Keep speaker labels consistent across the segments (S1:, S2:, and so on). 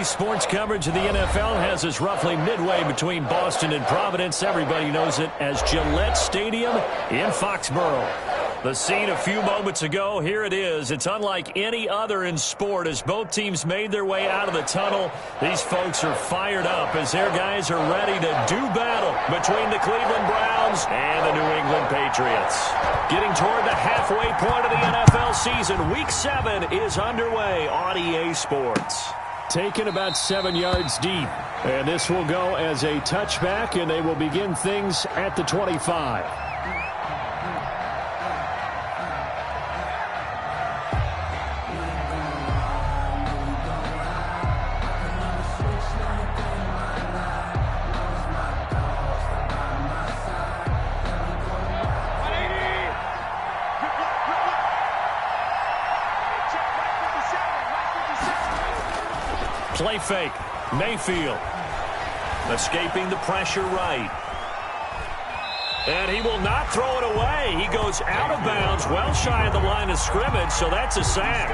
S1: Today's sports coverage of the NFL has us roughly midway between Boston and Providence. Everybody knows it as Gillette Stadium in Foxborough. The scene a few moments ago, here it is. It's unlike any other in sport as both teams made their way out of the tunnel. These folks are fired up as their guys are ready to do battle between the Cleveland Browns and the New England Patriots. Getting toward the halfway point of the NFL season, Week 7 is underway on EA Sports. Taken about 7 yards deep, and this will go as a touchback, and they will begin things at the 25. Play fake. Mayfield. Escaping the pressure right. And he will not throw it away. He goes out of bounds, well shy of the line of scrimmage, so that's a sack.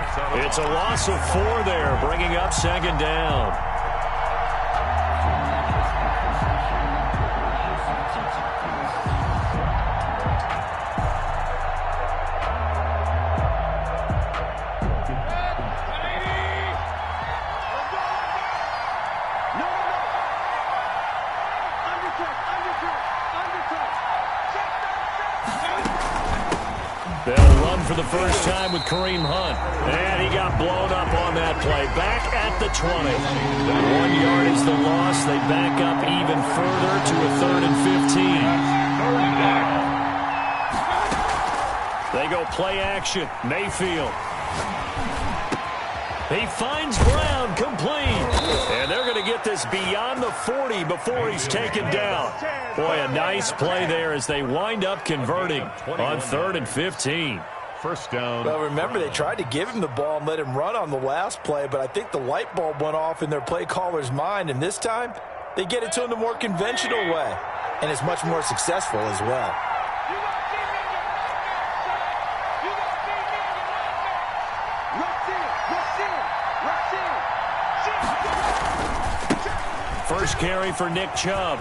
S1: It's a loss of 4 there, bringing up second down. They'll run for the first time with Kareem Hunt. And he got blown up on that play. Back at the 20. 1 yard is the loss. They back up even further to a 3rd and 15. They go play action. Mayfield. He finds Brown, complete. And they're going to get this beyond the 40 before he's taken down. Boy, a nice play there as they wind up converting on 3rd and 15.
S2: First down.
S3: Well, remember, they tried to give him the ball and let him run on the last play, but I think the light bulb went off in their play caller's mind, and this time they get it to him the more conventional way, and it's much more successful as well.
S1: First carry for Nick Chubb.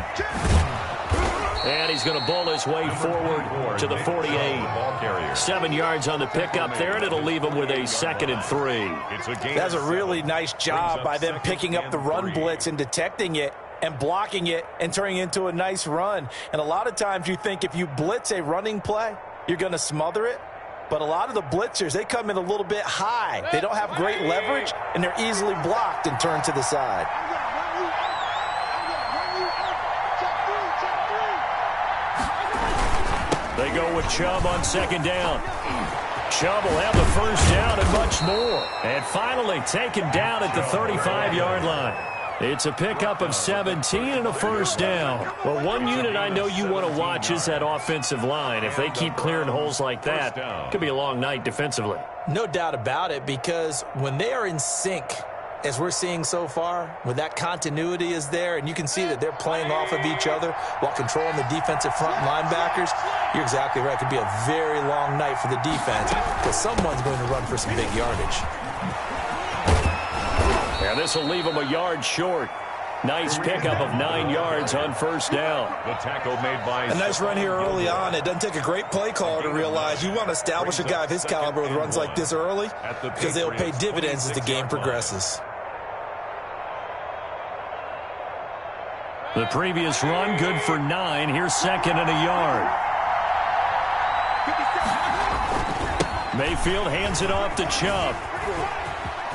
S1: And he's going to bowl his way forward to the 48. 7 yards on the pickup there, and it'll leave him with a 2nd and 3.
S3: That's a really nice job by them picking up the run blitz and detecting it and blocking it and turning it into a nice run. And a lot of times you think if you blitz a running play, you're going to smother it. But a lot of the blitzers, they come in a little bit high. They don't have great leverage, and they're easily blocked and turned to the side.
S1: They go with Chubb on 2nd down. Chubb will have the first down and much more. And finally taken down at the 35-yard line. It's a pickup of 17 and a first down. Well, one unit I know you want to watch is that offensive line. If they keep clearing holes like that, it could be a long night defensively.
S3: No doubt about it, because when they are in sync, as we're seeing so far, when that continuity is there and you can see that they're playing off of each other while controlling the defensive front linebackers, you're exactly right. It could be a very long night for the defense because someone's going to run for some big yardage.
S1: And this will leave them a yard short. Nice pickup of 9 yards on first down.
S2: The tackle made by
S3: a nice run here early on. It doesn't take a great play caller to realize you want to establish a guy of his caliber with runs like this early because they'll pay dividends as the game progresses.
S1: The previous run good for 9. Here's 2nd and a yard. Mayfield hands it off to Chubb.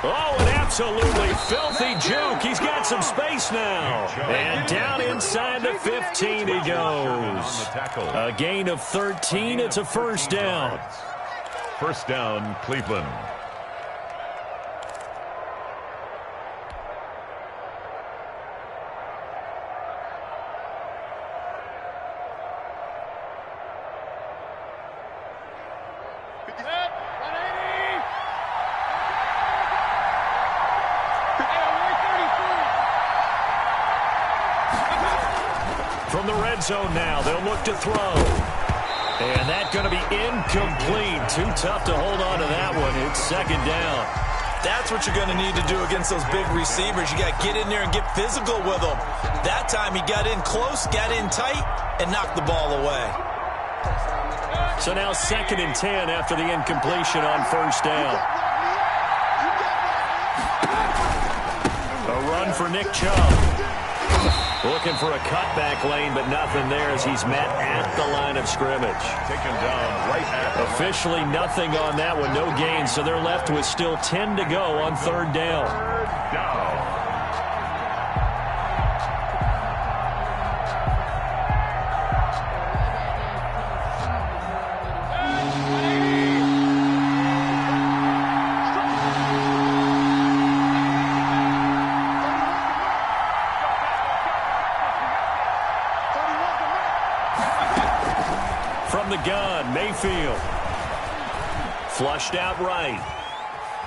S1: Oh, an absolutely filthy juke. He's got some space now. And down inside the 15 he goes. A gain of 13. It's a first down.
S2: First down, Cleveland.
S1: From the red zone now, they'll look to throw. And that's going to be incomplete. Too tough to hold on to that one. It's 2nd down.
S3: That's what you're going to need to do against those big receivers. You got to get in there and get physical with them. That time he got in close, got in tight, and knocked the ball away.
S1: So now 2nd and 10 after the incompletion on 1st down. A run for Nick Chubb. Looking for a cutback lane, but nothing there as he's met at the line of scrimmage.
S2: Taken down right at.
S1: Officially nothing on that one, no gain, so they're left with still 10 to go on 3rd down.
S2: 3rd down.
S1: From the gun, Mayfield. Flushed out right.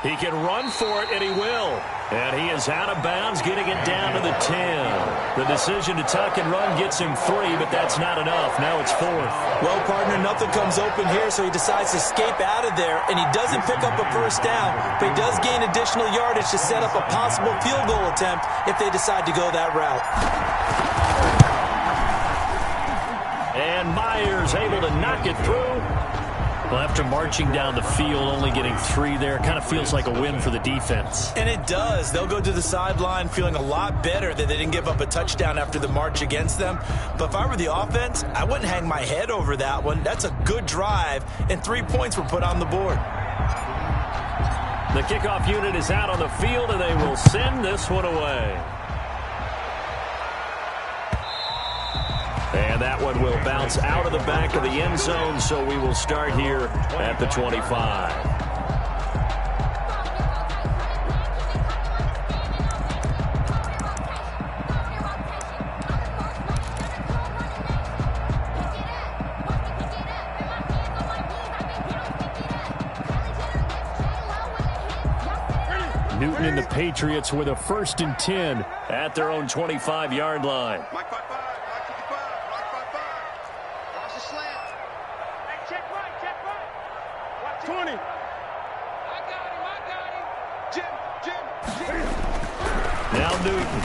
S1: He can run for it, and he will. And he is out of bounds, getting it down to the 10. The decision to tuck and run gets him 3, but that's not enough. Now it's 4th.
S3: Well, partner, nothing comes open here, so he decides to escape out of there, and he doesn't pick up a 1st down, but he does gain additional yardage to set up a possible field goal attempt if they decide to go that route.
S1: And Myers able to knock it through. Well, after marching down the field, only getting 3 there, kind of feels like a win for the defense.
S3: And it does. They'll go to the sideline feeling a lot better that they didn't give up a touchdown after the march against them. But if I were the offense, I wouldn't hang my head over that one. That's a good drive, and 3 points were put on the board.
S1: The kickoff unit is out on the field, and they will send this one away. And that one will bounce out of the back of the end zone, so we will start here at the 25. Newton and the Patriots with a 1st and 10 at their own 25-yard line.
S4: 20. I got him.
S1: Now Newton.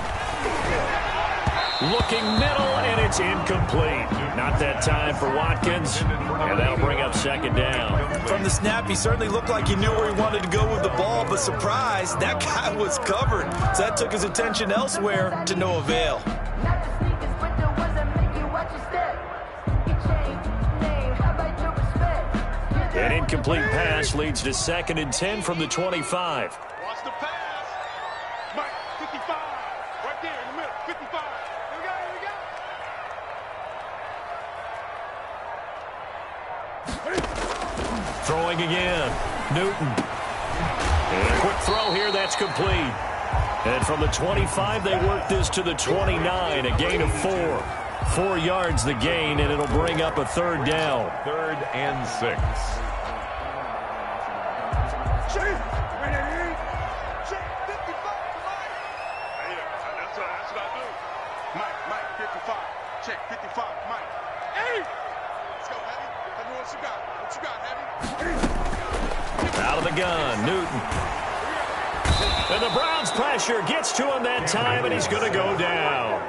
S1: Looking middle, and it's incomplete. Not that time for Watkins, and that'll bring up 2nd down.
S3: From the snap, he certainly looked like he knew where he wanted to go with the ball, but surprise, that guy was covered. So that took his attention elsewhere to no avail.
S1: An incomplete pass leads to 2nd and 10 from the 25.
S4: Watch the pass. Mike, 55. Right there in the middle. 55. Here we go.
S1: Throwing again. Newton. And a quick throw here. That's complete. And from the 25, they work this to the 29. A gain of 4. 4 yards the gain, and it'll bring up a 3rd down.
S2: 3rd and 6.
S4: Check 55, Mike. Hey! Let's go, Heavy. Tell me what you got. What you got, Heavy?
S1: Out of the gun, Newton. And the Browns pressure gets to him that time, and he's going to go down.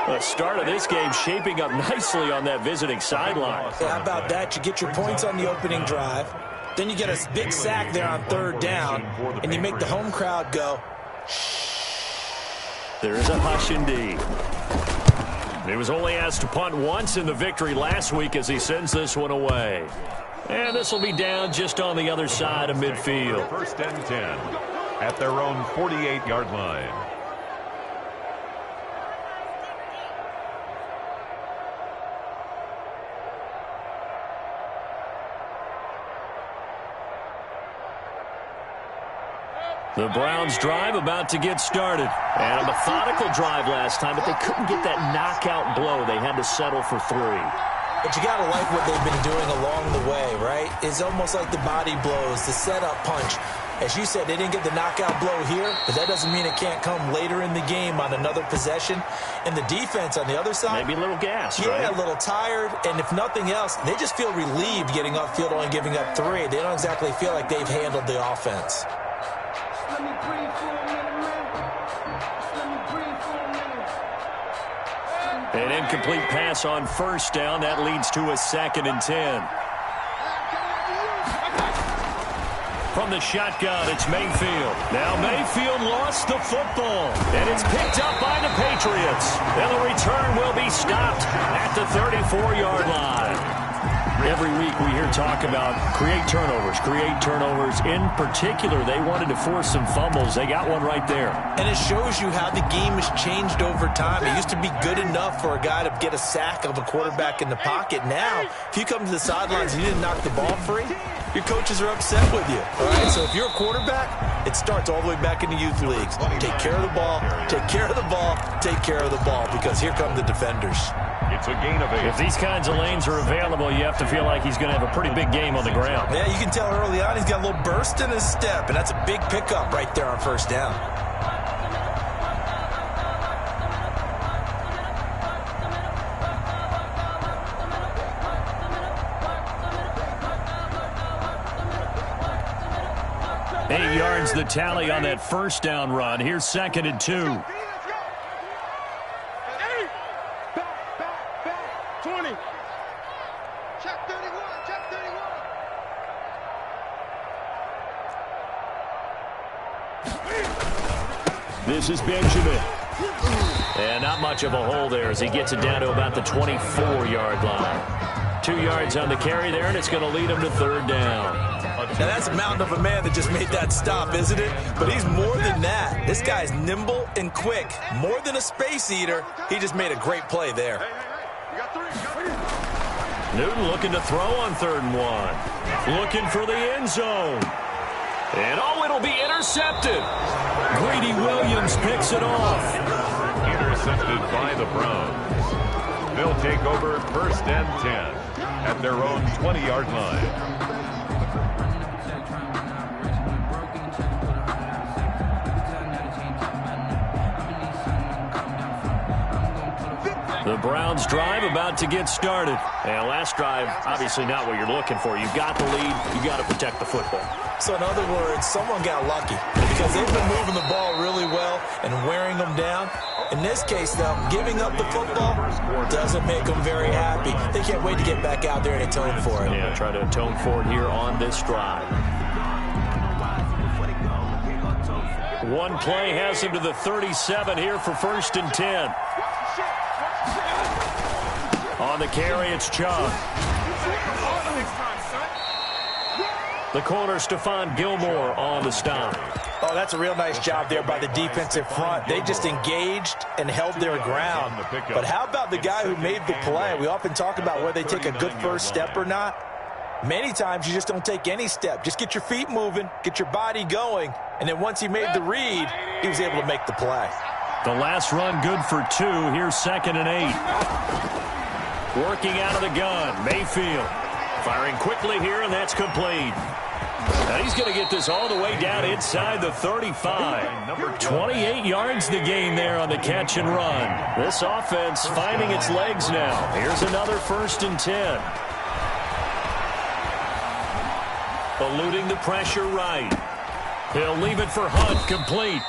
S1: The start of this game shaping up nicely on that visiting sideline.
S3: Yeah, how about that? You get your points on the opening drive. Then you get a big sack there on 3rd down, and you make the home crowd go,
S1: there is a hush indeed. He was only asked to punt once in the victory last week as he sends this one away. And this will be down just on the other side of midfield.
S2: 1st and 10 at their own 48-yard line.
S1: The Browns drive about to get started. And a methodical drive last time, but they couldn't get that knockout blow. They had to settle for 3.
S3: But you got to like what they've been doing along the way, right? It's almost like the body blows, the setup punch. As you said, they didn't get the knockout blow here, but that doesn't mean it can't come later in the game on another possession. And the defense on the other side,
S1: maybe a little gas,
S3: yeah,
S1: right?
S3: A little tired. And if nothing else, they just feel relieved getting upfield only giving up 3. They don't exactly feel like they've handled the offense.
S1: An incomplete pass on first down. That leads to a 2nd and 10. From the shotgun, it's Mayfield. Now Mayfield lost the football, and it's picked up by the Patriots. And the return will be stopped at the 34-yard line. Every week we hear talk about create turnovers. In particular, they wanted to force some fumbles. They got one right there.
S3: And it shows you how the game has changed over time. It used to be good enough for a guy to get a sack of a quarterback in the pocket. Now, if you come to the sidelines and you didn't knock the ball free, your coaches are upset with you. All right? So if you're a quarterback, it starts all the way back in the youth leagues. Take care of the ball, take care of the ball, take care of the ball, because here come the defenders.
S2: It's a gain of 8.
S1: If these kinds of lanes are available, you have to feel like he's going to have a pretty big game on the ground.
S3: Yeah, you can tell early on he's got a little burst in his step, and that's a big pickup right there on first down.
S1: Eight yards the tally on that first down run. Here's 2nd and 2.
S4: 20. Check 31. Check 31.
S1: This is Benjamin. And not much of a hole there as he gets it down to about the 24-yard line. 2 yards on the carry there, and it's going to lead him to 3rd down.
S3: Now, that's a mountain of a man that just made that stop, isn't it? But he's more than that. This guy's nimble and quick. More than a space eater, he just made a great play there.
S4: You got 3.
S1: Newton looking to throw on 3rd and 1. Looking for the end zone. And, it'll be intercepted. Greedy Williams picks it off.
S2: Intercepted by the Browns. They'll take over 1st and 10 at their own 20-yard line.
S1: The Browns drive about to get started. And last drive, obviously not what you're looking for. You've got the lead. You've got to protect the football.
S3: So in other words, someone got lucky because they've been moving the ball really well and wearing them down. In this case, though, giving up the football doesn't make them very happy. They can't wait to get back out there and atone for it.
S1: Yeah, try to atone for it here on this drive. One play has him to the 37 here for 1st and 10. On the carry, it's Chubb. The corner, Stephon Gilmore, on the stop.
S3: Oh, that's a real nice job there by the defensive front. They just engaged and held their ground. But how about the guy who made the play? We often talk about whether they take a good first step or not. Many times you just don't take any step. Just get your feet moving, get your body going, and then once he made the read, he was able to make the play.
S1: The last run good for 2. Here's 2nd and 8. Working out of the gun, Mayfield. Firing quickly here, and that's complete. Now he's going to get this all the way down inside the 35. 28 yards the gain there on the catch and run. This offense finding its legs now. Here's another 1st and 10. Eluding the pressure right. He'll leave it for Hunt, complete.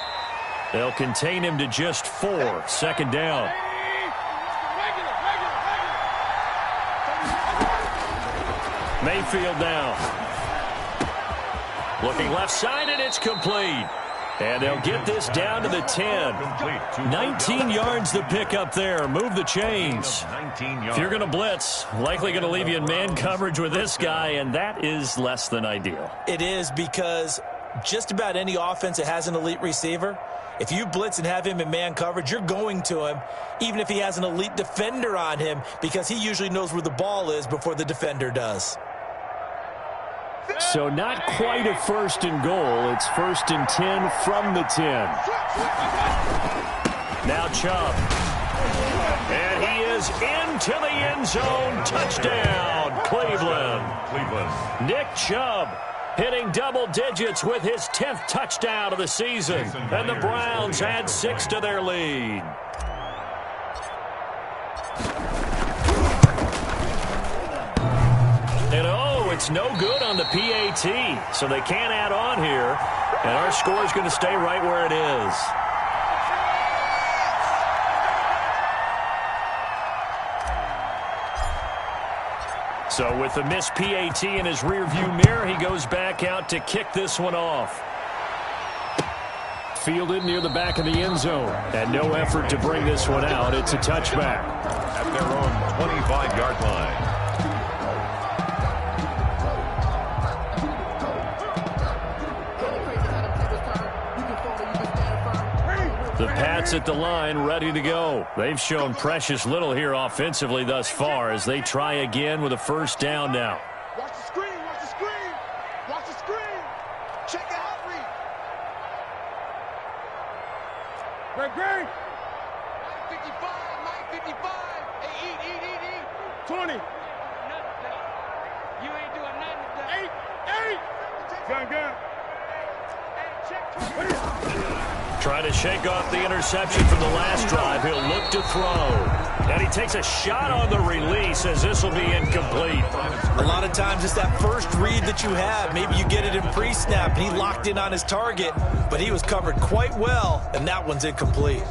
S1: They'll contain him to just 4. 2nd down. Mayfield now. Looking left side, and it's complete. And they'll get this down to the 10. 19 yards the pick up there. Move the chains. If you're going to blitz, likely going to leave you in man coverage with this guy, and that is less than ideal.
S3: It is, because just about any offense that has an elite receiver, if you blitz and have him in man coverage, you're going to him, even if he has an elite defender on him, because he usually knows where the ball is before the defender does.
S1: So not quite a 1st and goal. It's 1st and 10 from the 10. Now Chubb. And he is into the end zone. Touchdown, Cleveland. Nick Chubb hitting double digits with his 10th touchdown of the season. And the Browns add 6 to their lead. And it's no good on the PAT, so they can't add on here. And our score is going to stay right where it is. So with the missed PAT in his rearview mirror, he goes back out to kick this one off. Fielded near the back of the end zone. And no effort to bring this one out. It's a touchback.
S2: At their own 25-yard line.
S1: The Pats at the line, ready to go. They've shown precious little here offensively thus far as they try again with a first down now.
S4: Watch the screen, watch the screen. Watch the screen. Check the out read. Greg. 955. Hey, eat. 20. You ain't doing nothing today. 8. Gun. Hey, check 20.
S1: Try to shake off the interception from the last drive. He'll look to throw. And he takes a shot on the release as this will be incomplete.
S3: A lot of times it's that first read that you have. Maybe you get it in pre-snap. He locked in on his target, but he was covered quite well, and that one's incomplete.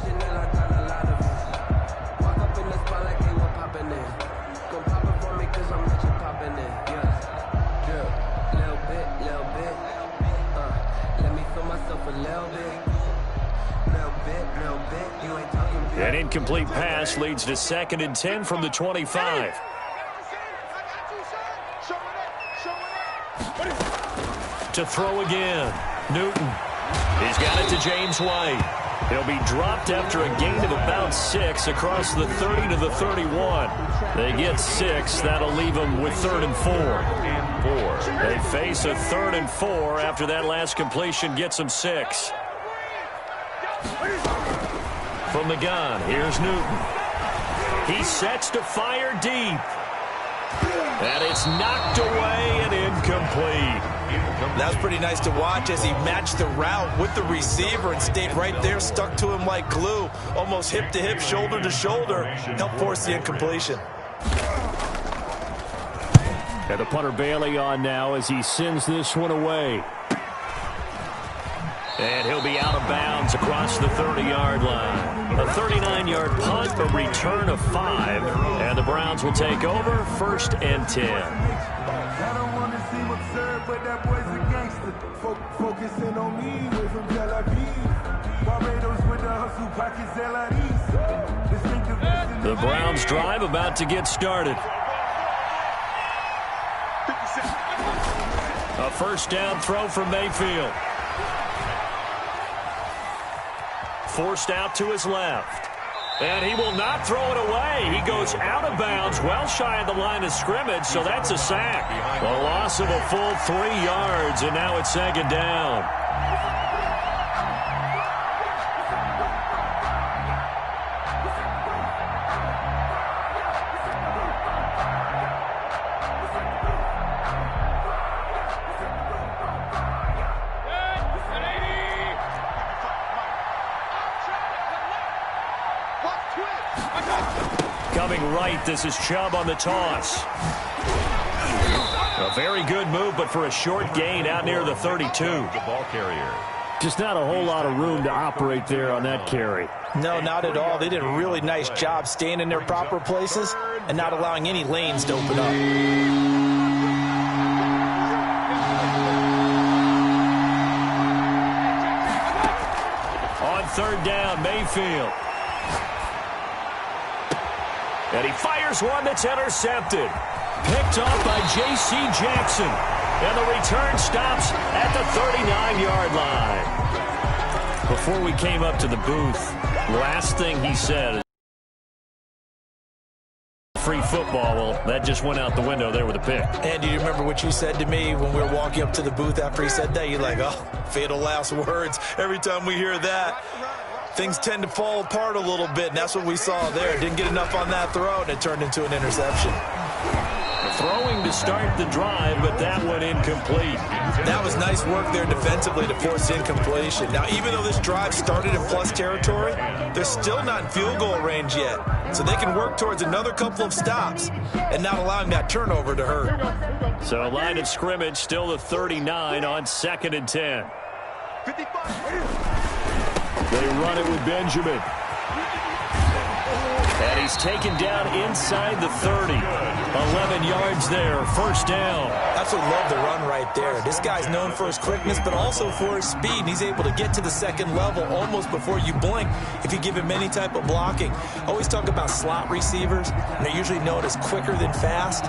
S1: An incomplete pass leads to 2nd and 10 from the 25. To throw again. Newton. He's got it to James White. He'll be dropped after a gain of about 6 across the 30 to the 31. They get 6. That'll leave them with 3rd and 4. They face a 3rd and 4 after that last completion gets them 6. From the gun, here's Newton. He sets to fire deep. And it's knocked away and incomplete.
S3: That was pretty nice to watch as he matched the route with the receiver and stayed right there, stuck to him like glue, almost hip to hip, shoulder to shoulder, helped force the incompletion.
S1: And the punter Bailey on now as he sends this one away. And he'll be out of bounds across the 30-yard line. A 39-yard punt, a return of 5. And the Browns will take over 1st and 10.
S5: I don't want to seem absurd, but that boy's a gangster. Focusing on me, way from Tel Aviv. Barbados with the hustle pockets, LREs.
S1: The Browns drive about to get started. A first down throw from Mayfield. Forced out to his left. And he will not throw it away. He goes out of bounds, well shy of the line of scrimmage, so that's a sack. A loss of a full 3 yards, and now it's 2nd down. Coming right, this is Chubb on the toss. A very good move, but for a short gain out near the 32.
S2: The ball carrier.
S1: Just not a whole lot of room to operate there on that carry.
S3: No, not at all. They did a really nice job staying in their proper places and not allowing any lanes to open up. On 3rd down, Mayfield. And he fires one that's intercepted. Picked off by J.C. Jackson. And the return stops at the 39-yard line. Before we came up to the booth, last thing he said, free football. Well, that just went out the window there with a pick. And do you remember what you said to me when we were walking up to the booth after he said that? You're like, oh, fatal last words. Every time we hear that, things tend to fall apart a little bit, and that's what we saw there. Didn't get enough on that throw, and it turned into an interception.
S1: Throwing to start the drive, but that one incomplete.
S3: That was nice work there defensively to force incompletion. Now, even though this drive started in plus territory, they're still not in field goal range yet. So they can work towards another couple of stops and not allowing that turnover to hurt.
S1: So line of scrimmage still the 39 on 2nd and 10. They run it with Benjamin. And he's taken down inside the 30. 11 yards there, first down.
S3: Absolutely love the run right there. This guy's known for his quickness, but also for his speed. And he's able to get to the second level almost before you blink if you give him any type of blocking. I always talk about slot receivers, and they're usually known as quicker than fast.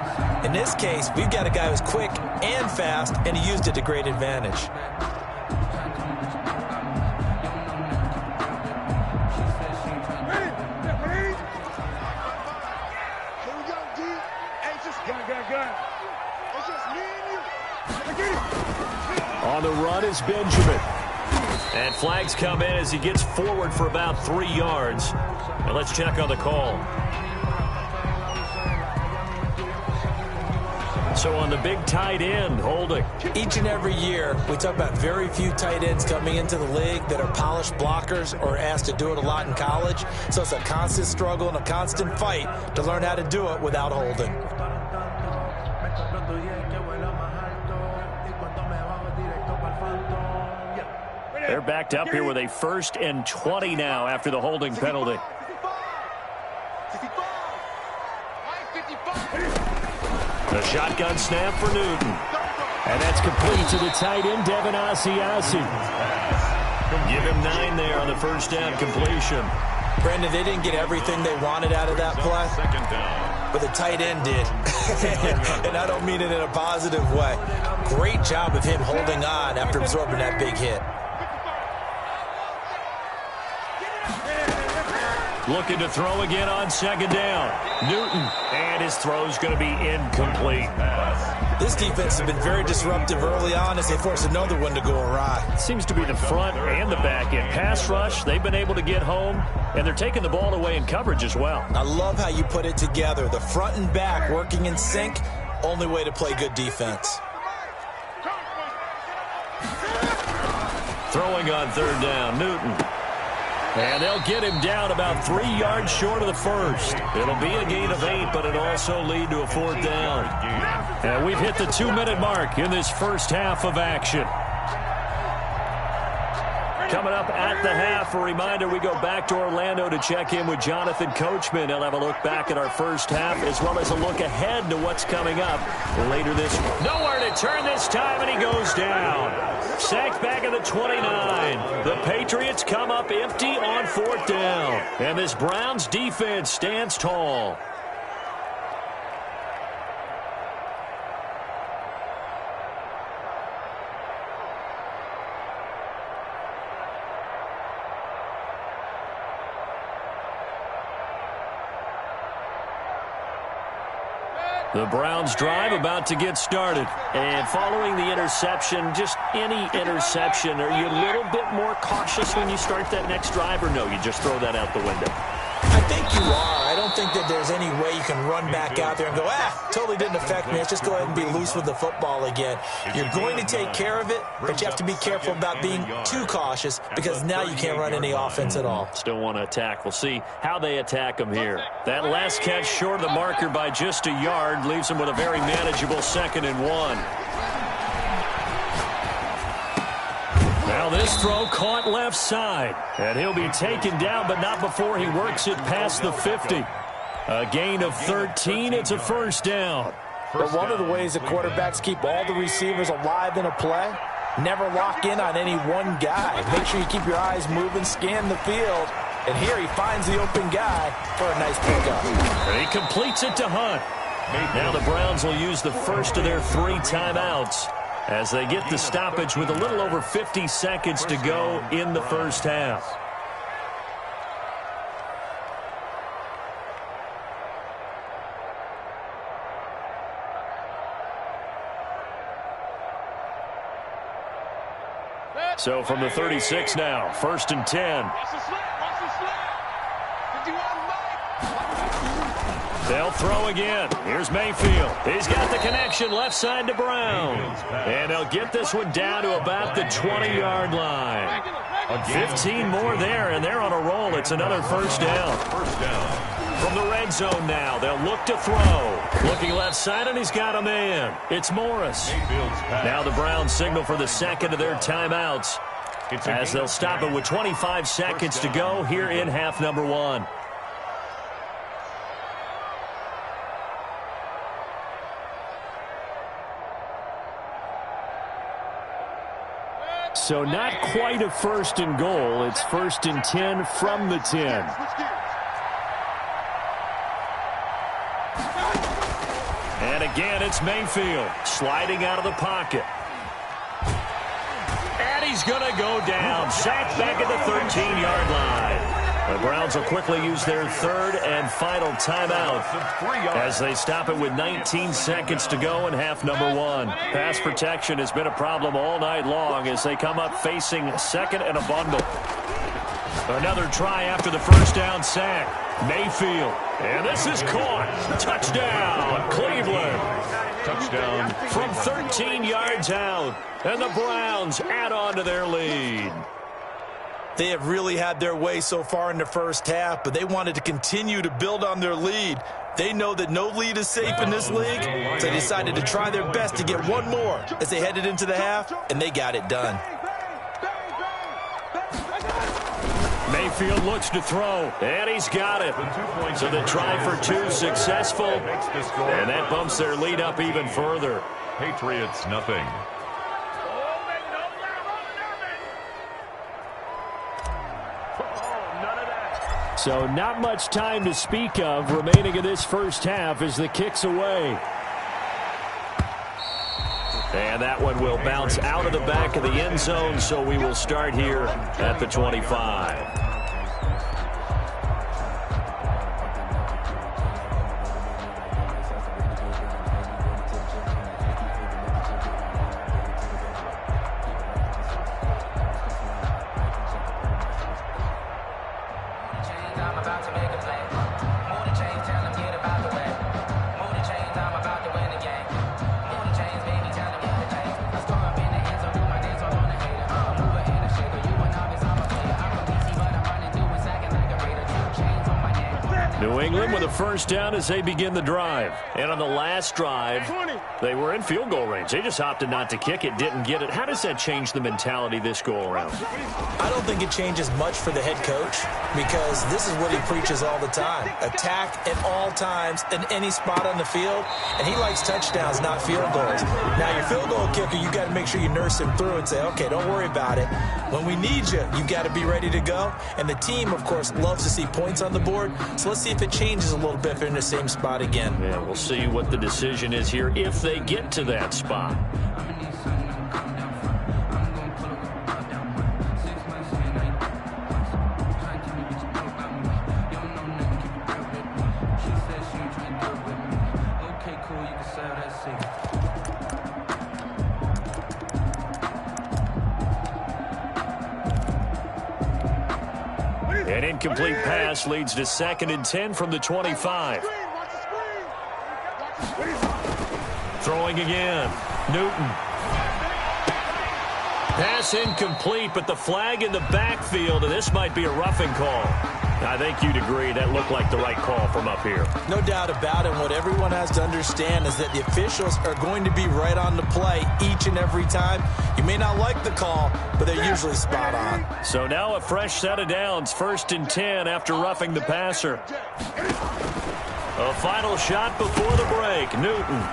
S3: In this case, we've got a guy who's quick and fast, and he used it to great advantage.
S1: On the run is Benjamin. And flags come in as he gets forward for about 3 yards. And let's check on the call. So on the big tight end, holding.
S3: Each and every year, we talk about very few tight ends coming into the league that are polished blockers or asked to do it a lot in college. So it's a constant struggle and a constant fight to learn how to do it without holding.
S1: They're backed up here with a 1st and 20 now after the holding penalty. The shotgun snap for Newton. And that's complete to the tight end, Devin Asiasi. Give him 9 there on the first down completion.
S3: Brandon, they didn't get everything they wanted out of that play, but the tight end did. And I don't mean it in a positive way. Great job of him holding on after absorbing that big hit.
S1: Looking to throw again on second down. Newton, and his throw's going to be incomplete.
S3: This defense has been very disruptive early on as they force another one to go awry.
S1: Seems to be the front and the back end. Pass rush, they've been able to get home, and they're taking the ball away in coverage as well.
S3: I love how you put it together. The front and back working in sync, only way to play good defense.
S1: Throwing on third down, Newton. And they'll get him down about 3 yards short of the first. It'll be a gain of 8, but it'll also lead to a 4th down. And we've hit the 2-minute mark in this first half of action. Coming up at the half, a reminder, we go back to Orlando to check in with Jonathan Coachman. He'll have a look back at our first half as well as a look ahead to what's coming up later this week. Nowhere to turn this time, and he goes down. Sacked back at the 29. The Patriots come up empty on 4th down. And this Browns defense stands tall. The Browns drive about to get started. And following the interception, just any interception, are you a little bit more cautious when you start that next drive, or no, you just throw that out the window?
S3: I think you are. I don't think that there's any way you can run back out there and go, totally didn't affect me. Let's just go ahead and be loose with the football again. You're going to take care of it, but you have to be careful about being too cautious because now you can't run any offense at all.
S1: Still want to attack. We'll see how they attack them here. That last catch short of the marker by just a yard leaves them with a very manageable 2nd and 1. Now this throw caught left side. And he'll be taken down, but not before he works it past the 50. A gain of 13. It's a 1st down.
S3: But one of the ways that quarterbacks keep all the receivers alive in a play, never lock in on any one guy. Make sure you keep your eyes moving, scan the field. And here he finds the open guy for a nice pickup.
S1: He completes it to Hunt. Now the Browns will use the first of their 3 timeouts as they get the stoppage with a little over 50 seconds to go in the first half. So from the 36 now, 1st and 10. They'll throw again. Here's Mayfield. He's got the connection left side to Brown. And they'll get this one down to about the 20-yard line. 15 more there, and they're on a roll. It's another 1st down. From the red zone now, they'll look to throw. Looking left side, and he's got a man. It's Morris. Now the Browns signal for the 2nd of their timeouts. as they'll stop it with 25 seconds to go here in half number 1. So not quite a 1st and goal. It's 1st and 10 from the 10. And again, it's Mayfield sliding out of the pocket. And he's going to go down. Sacked back at the 13-yard line. The Browns will quickly use their 3rd and final timeout as they stop it with 19 seconds to go in half number 1. Pass protection has been a problem all night long as they come up facing 2nd and a bundle. Another try after the 1st down sack. Mayfield. And this is caught. Touchdown, Cleveland. Touchdown from 13 yards out. And the Browns add on to their lead.
S3: They have really had their way so far in the first half, but they wanted to continue to build on their lead. They know that no lead is safe in this league, so they decided to try their best to get one more as they headed into the half, and they got it done.
S1: Mayfield looks to throw, and he's got it. So the try for 2 successful, and that bumps their lead up even further.
S2: Patriots nothing.
S1: So not much time to speak of remaining in this first half as the kick's away. And that one will bounce out of the back of the end zone, so we will start here at the 25. New England with a 1st down as they begin the drive. And on the last drive, they were in field goal range. They just opted not to kick it, didn't get it. How does that change the mentality this go-around?
S3: I don't think it changes much for the head coach because this is what he preaches all the time. Attack at all times in any spot on the field, and he likes touchdowns, not field goals. Now, your field goal kicker, you got to make sure you nurse him through and say, okay, don't worry about it. When we need you, you got to be ready to go. And the team, of course, loves to see points on the board. So let's see if it changes a little bit if they're in the same spot again.
S1: Yeah, we'll see what the decision is here if they get to that spot. An incomplete pass leads to 2nd and 10 from the 25. Throwing again. Newton. Pass incomplete, but the flag in the backfield, and this might be a roughing call. I think you'd agree that looked like the right call from up here.
S3: No doubt about it. What everyone has to understand is that the officials are going to be right on the play each and every time. You may not like the call, but they're usually spot on.
S1: So now a fresh set of downs, 1st and 10 after roughing the passer. A final shot before the break. Newton.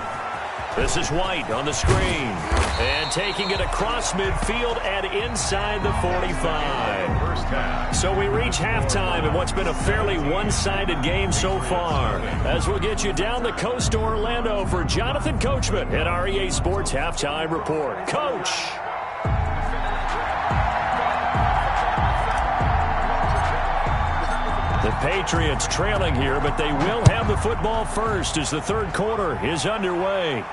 S1: This is White on the screen. And taking it across midfield and inside the 45. So we reach halftime in what's been a fairly one-sided game so far. As we'll get you down the coast to Orlando for Jonathan Coachman at our EA Sports Halftime Report. Coach! The Patriots trailing here, but they will have the football first as the 3rd quarter is underway.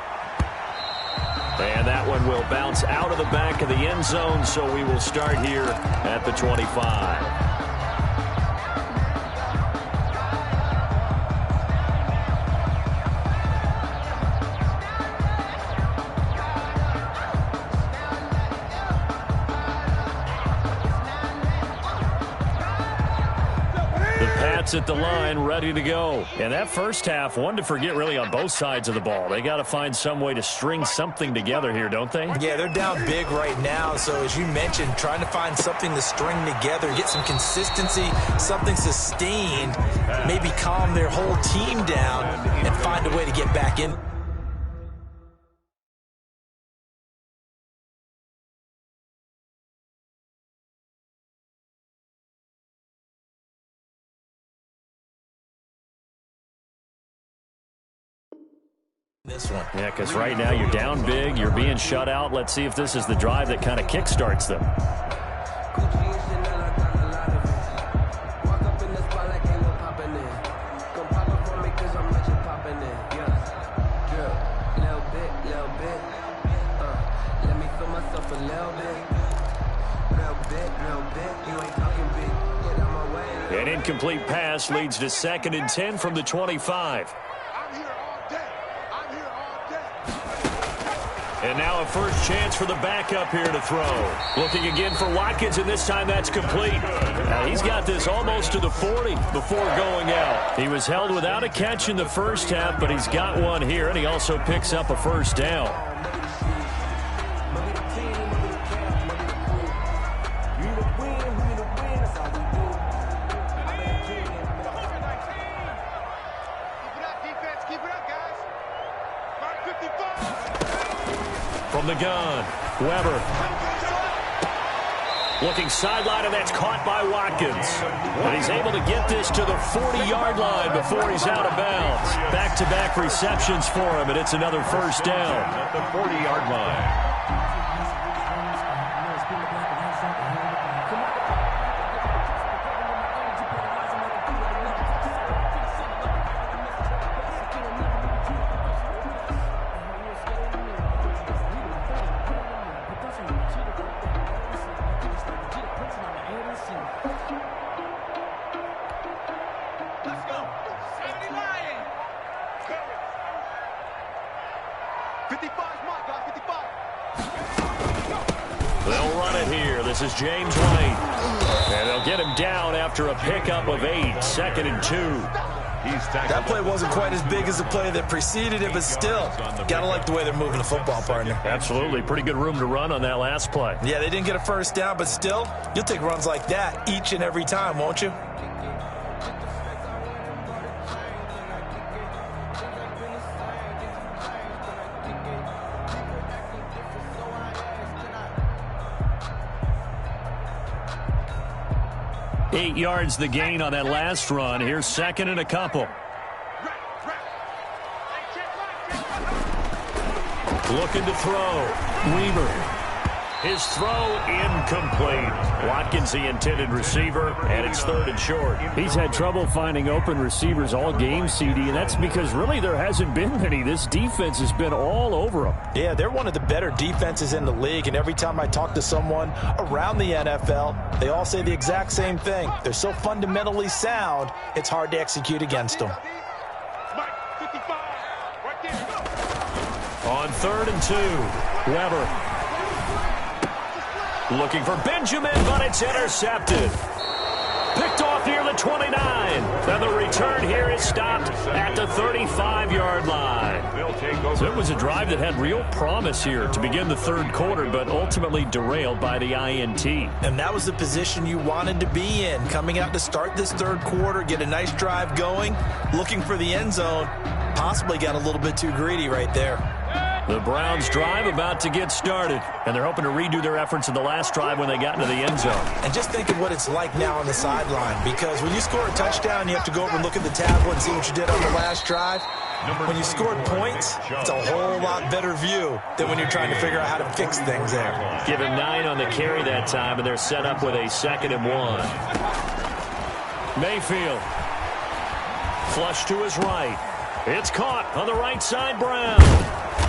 S1: And that one will bounce out of the back of the end zone, so we will start here at the 25. sits at the line ready to go. And that first half, one to forget really on both sides of the ball. They got to find some way to string something together here, don't they?
S3: Yeah, they're down big right now. So as you mentioned, trying to find something to string together, get some consistency, something sustained, maybe calm their whole team down and find a way to get back in. This one.
S1: Yeah, because right now you're down big, you're being shut out. Let's see if this is the drive that kind of kickstarts them. An incomplete pass leads to 2nd and 10 from the 25. And now a first chance for the backup here to throw. Looking again for Watkins, and this time that's complete. Now he's got this almost to the 40 before going out. He was held without a catch in the first half, but he's got one here, and he also picks up a first down. From the gun, Weber. Looking sideline, and that's caught by Watkins. But he's able to get this to the 40-yard line before he's out of bounds. Back-to-back receptions for him, and it's another first down.
S2: At the 40-yard line.
S1: They'll run it here. This is James White. And they'll get him down after a pickup of 8. 2nd and 2.
S3: That play wasn't quite as big as the play that preceded it, but still, got to like the way they're moving the football, partner.
S1: Absolutely. Pretty good room to run on that last play.
S3: Yeah, they didn't get a first down, but still, you'll take runs like that each and every time, won't you?
S1: Eight yards the gain on that last run. Here's 2nd and a couple. Looking to throw. Weaver. His throw incomplete. Watkins, the intended receiver, and it's 3rd and short. He's had trouble finding open receivers all game, CD, and that's because really there hasn't been many. This defense has been all over them.
S3: Yeah, they're one of the better defenses in the league, and every time I talk to someone around the NFL, they all say the exact same thing. They're so fundamentally sound, it's hard to execute against them.
S1: On 3rd and 2, Weber. Looking for Benjamin, but it's intercepted. Picked off near the 29. And the return here is stopped at the 35-yard line. So it was a drive that had real promise here to begin the 3rd quarter, but ultimately derailed by the INT.
S3: And that was the position you wanted to be in. Coming out to start this 3rd quarter, get a nice drive going, looking for the end zone. Possibly got a little bit too greedy right there.
S1: The Browns drive about to get started, and they're hoping to redo their efforts in the last drive when they got into the end zone.
S3: And just think of what it's like now on the sideline, because when you score a touchdown, you have to go over and look at the tablet and see what you did on the last drive. When you scored points, it's a whole lot better view than when you're trying to figure out how to fix things there.
S1: Give him 9 on the carry that time, and they're set up with a 2nd and 1. Mayfield. Flush to his right. It's caught on the right side, Brown.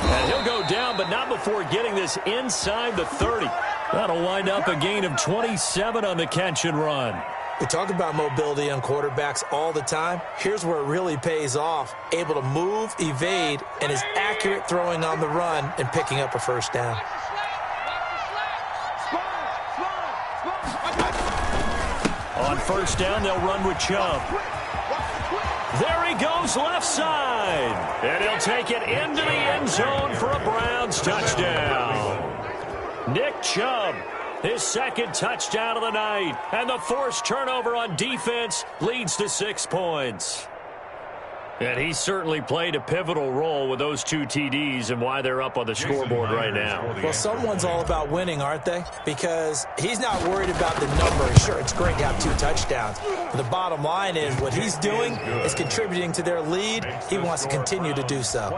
S1: And he'll go down, but not before getting this inside the 30. That'll wind up a gain of 27 on the catch and run.
S3: We talk about mobility on quarterbacks all the time. Here's where it really pays off. Able to move, evade, and is accurate throwing on the run and picking up a first down.
S1: On first down, they'll run with Chubb. There he goes left side. And he'll take it into the end zone for a Browns touchdown. Nick Chubb, his second touchdown of the night. And the forced turnover on defense leads to 6 points. And he certainly played a pivotal role with those 2 TDs and why they're up on the scoreboard right now.
S3: Well, someone's all about winning, aren't they? Because he's not worried about the number. Sure, it's great to have 2 touchdowns. But the bottom line is what he's doing is contributing to their lead. He wants to continue to do so.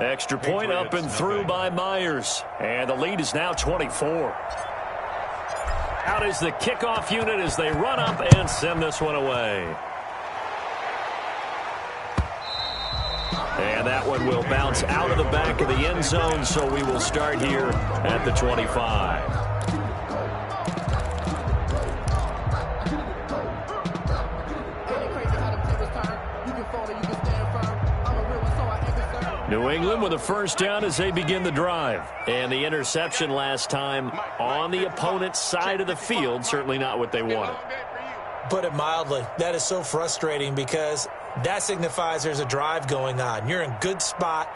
S1: Extra point up and through by Myers. And the lead is now 24. Out is the kickoff unit as they run up and send this one away. And that one will bounce out of the back of the end zone, so we will start here at the 25. New England with a first down as they begin the drive. And the interception last time on the opponent's side of the field, certainly not what they wanted.
S3: Put it mildly, that is so frustrating because that signifies there's a drive going on. You're in good spot,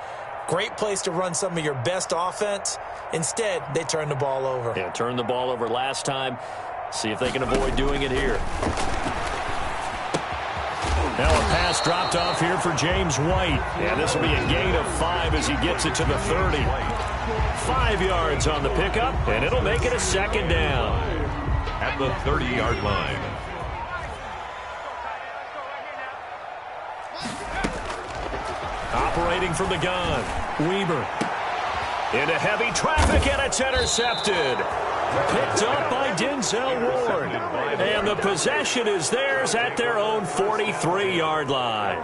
S3: great place to run some of your best offense. Instead, they turn the ball over.
S1: Yeah, turned the ball over last time. See if they can avoid doing it here. Now a pass dropped off here for James White. And this will be a gain of 5 as he gets it to the 30. 5 yards on the pickup, and it'll make it a second down.
S2: At the 30-yard line.
S1: Operating from the gun, Weber. Into heavy traffic, and it's intercepted. Picked up by Denzel Ward. And the possession is theirs at their own 43-yard line.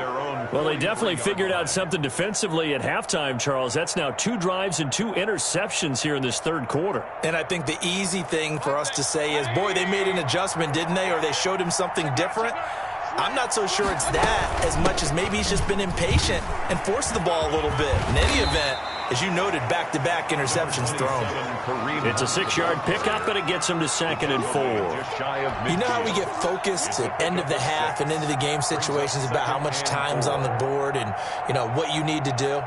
S1: Well, they definitely figured out something defensively at halftime, Charles. That's now 2 drives and 2 interceptions here in this third quarter.
S3: And I think the easy thing for us to say is, boy, they made an adjustment, didn't they? Or they showed him something different. I'm not so sure it's that as much as maybe he's just been impatient and forced the ball a little bit. In any event, as you noted, back-to-back interceptions thrown.
S1: It's a 6-yard pickup, but it gets him to 2nd and 4.
S3: You know how we get focused at end of the half and into the game situations about how much time's on the board and, you know, what you need to do?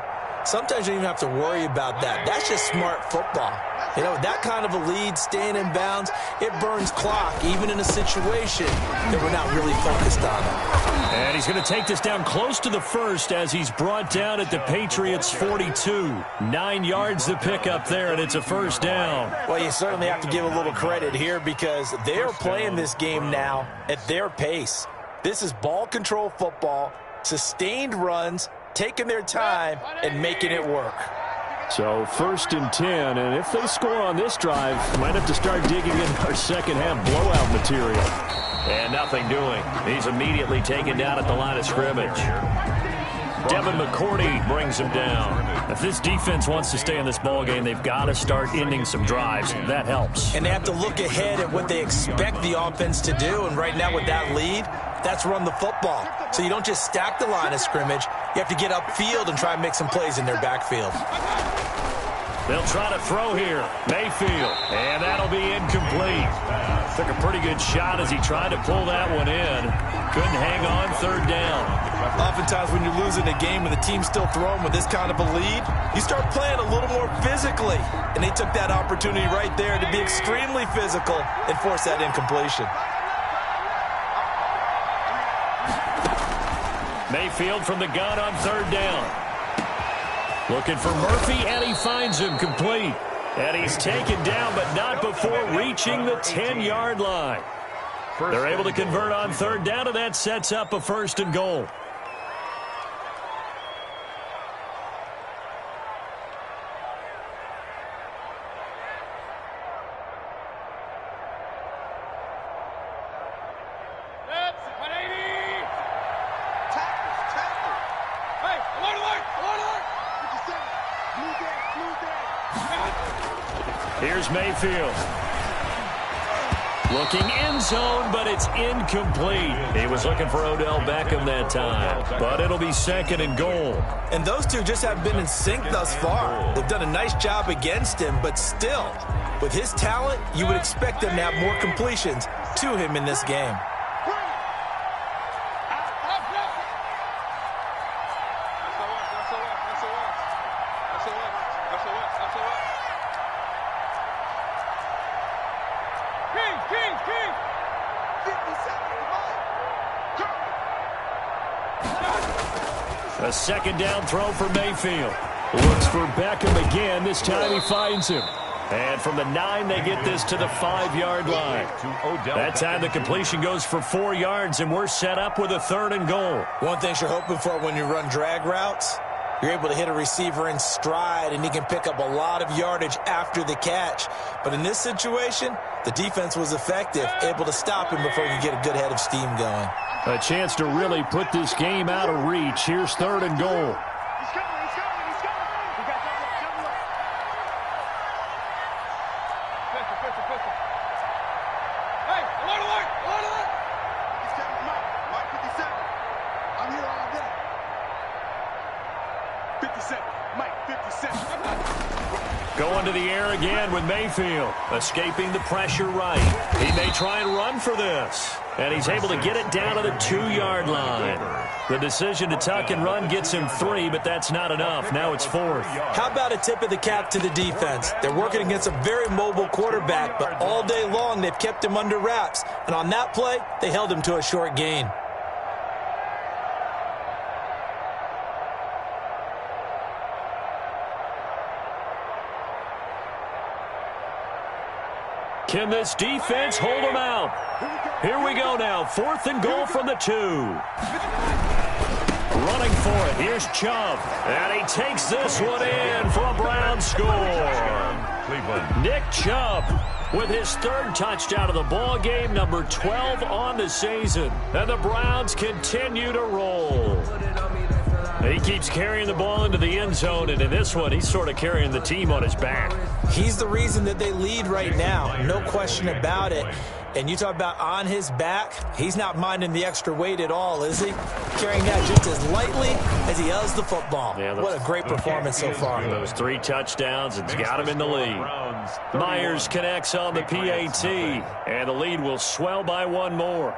S3: Sometimes you don't even have to worry about that. That's just smart football. You know, that kind of a lead, staying in bounds, it burns clock, even in a situation that we're not really focused on it.
S1: And he's going to take this down close to the first as he's brought down at the Patriots' 42. 9 yards to pick up there, and it's a first down.
S3: Well, you certainly have to give a little credit here because they are playing this game now at their pace. This is ball control football, sustained runs, taking their time and making it work.
S1: So 1st and 10, and if they score on this drive, might have to start digging in our second half blowout material. And nothing doing. He's immediately taken down at the line of scrimmage. Devin McCourty brings him down. If this defense wants to stay in this ballgame, they've got to start ending some drives. That helps.
S3: And they have to look ahead at what they expect the offense to do. And right now with that lead, that's run the football. So you don't just stack the line of scrimmage. You have to get upfield and try and make some plays in their backfield.
S1: They'll try to throw here. Mayfield. And that'll be incomplete. Took a pretty good shot as he tried to pull that one in. Couldn't hang on 3rd down.
S3: Oftentimes when you're losing a game and the team's still throwing with this kind of a lead, you start playing a little more physically. And they took that opportunity right there to be extremely physical and force that incompletion.
S1: Mayfield from the gun on 3rd down. Looking for Murphy, and he finds him complete. And he's taken down, but not before reaching the 10-yard line. They're able to convert on 3rd down, and that sets up a 1st and goal. Here's Mayfield. Looking end zone, but it's incomplete. He was looking for Odell Beckham that time, but it'll be 2nd and goal.
S3: And those two just haven't been in sync thus far. They've done a nice job against him, but still, with his talent, you would expect them to have more completions to him in this game.
S1: A second down throw for Mayfield. Looks for Beckham again. This time he finds him. And from the 9, they get this to the 5-yard line. That time the completion goes for 4 yards, and we're set up with a 3rd and goal.
S3: One thing you're hoping for when you run drag routes, you're able to hit a receiver in stride, and he can pick up a lot of yardage after the catch. But in this situation, the defense was effective, able to stop him before he could get a good head of steam going.
S1: A chance to really put this game out of reach. Here's 3rd and goal. Going to the air again with Mayfield. Escaping the pressure right. He may try and run for this. And he's able to get it down to the 2-yard line. The decision to tuck and run gets him 3, but that's not enough. Now it's 4th.
S3: How about a tip of the cap to the defense? They're working against a very mobile quarterback, but all day long they've kept him under wraps. And on that play, they held him to a short gain.
S1: Can this defense hold them out? Here we go now. 4th and goal from the 2. Running for it. Here's Chubb. And he takes this one in for a Brown score. Nick Chubb with his 3rd touchdown of the ball game, number 12 on the season. And the Browns continue to roll. He keeps carrying the ball into the end zone, and in this one, he's sort of carrying the team on his back.
S3: He's the reason that they lead right now, no question about it. And you talk about on his back, he's not minding the extra weight at all, is he? Carrying that just as lightly as he does the football. Yeah, what a great performance so far.
S1: Those 3 touchdowns, it's got him in the lead. Myers connects on the PAT, and the lead will swell by 1 more.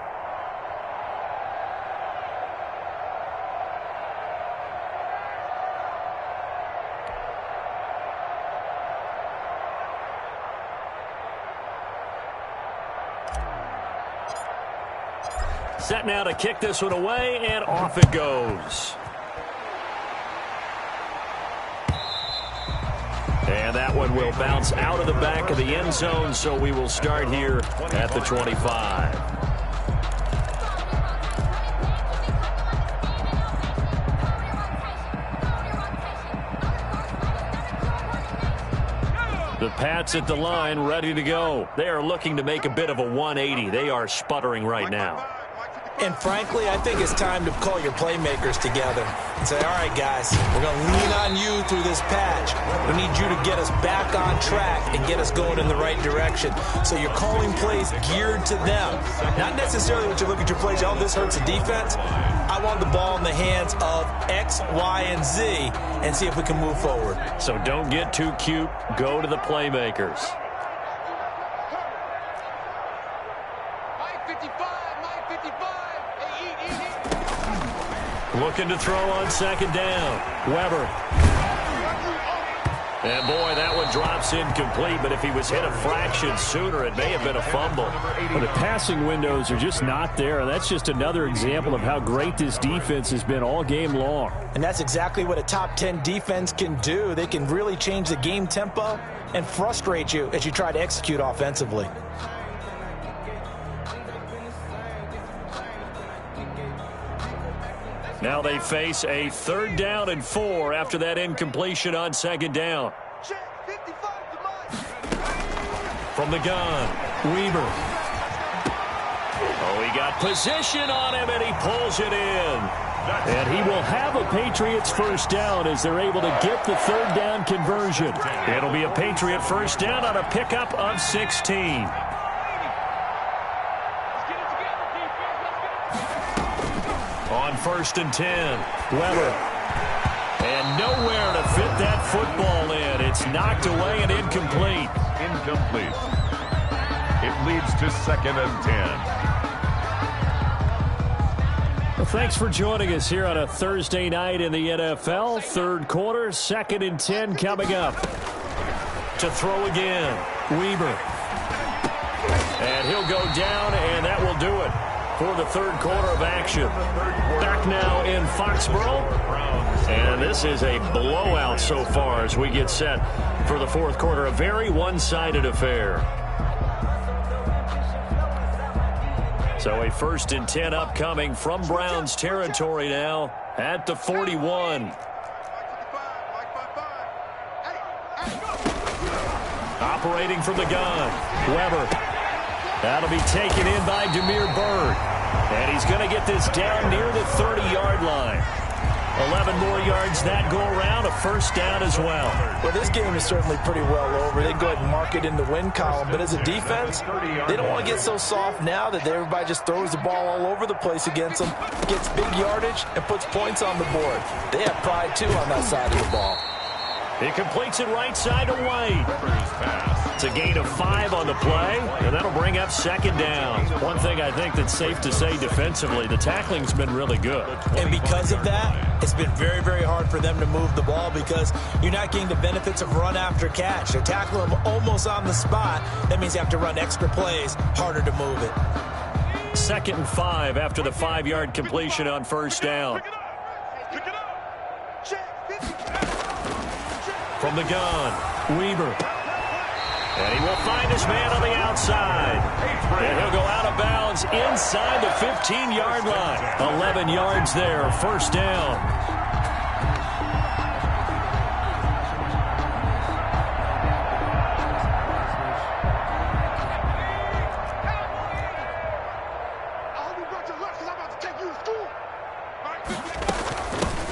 S1: Set now to kick this one away, and off it goes. And that one will bounce out of the back of the end zone, so we will start here at the 25. The Pats at the line, ready to go. They are looking to make a bit of a 180. They are sputtering right now.
S3: And frankly, I think it's time to call your playmakers together and say, all right, guys, we're going to lean on you through this patch. We need you to get us back on track and get us going in the right direction. So you're calling plays geared to them. Not necessarily when you look at your plays, oh, this hurts the defense. I want the ball in the hands of X, Y, and Z and see if we can move forward.
S1: So don't get too cute. Go to the playmakers. Looking to throw on 2nd down. Weber. And boy, that one drops incomplete, but if he was hit a fraction sooner, it may have been a fumble. Well, the passing windows are just not there. That's just another example of how great this defense has been all game long.
S3: And that's exactly what a top 10 defense can do. They can really change the game tempo and frustrate you as you try to execute offensively.
S1: Now they face a 3rd down and 4 after that incompletion on 2nd down. From the gun, Weber. Oh, he got position on him, and he pulls it in. And he will have a Patriots 1st down as they're able to get the 3rd down conversion. It'll be a Patriot 1st down on a pickup of 16. On 1st and 10, Weber. And nowhere to fit that football in. It's knocked away and incomplete.
S2: Incomplete. It leads to 2nd and 10.
S1: Well, thanks for joining us here on a Thursday night in the NFL. 3rd quarter, 2nd and 10 coming up. To throw again, Weber. And he'll go down, and that will do it. for the third quarter of action. Back now in Foxborough. And this is a blowout so far as we get set for the fourth quarter. A very one-sided affair. So a 1st and 10 upcoming from Browns territory now at the 41. Operating from the gun, Weber. That'll be taken in by Demir Bird. And he's going to get this down near the 30-yard line. 11 more yards that go around, a first down as well.
S3: Well, this game is certainly pretty well over. They go ahead and mark it in the win column. But as a defense, they don't want to get so soft now that everybody just throws the ball all over the place against them, gets big yardage, and puts points on the board. They have pride, too, on that side of the ball.
S1: He completes it right side to White. It's a gain of 5 on the play, and that'll bring up 2nd down. One thing I think that's safe to say defensively, the tackling's been really good.
S3: And because of that, it's been very, very hard for them to move the ball because you're not getting the benefits of run after catch. They're tackling them almost on the spot. That means you have to run extra plays, harder to move it.
S1: 2nd and 5 after the 5-yard completion on first down. From the gun, Weber. And he will find his man on the outside. And he'll go out of bounds inside the 15-yard line. 11 yards there, first down.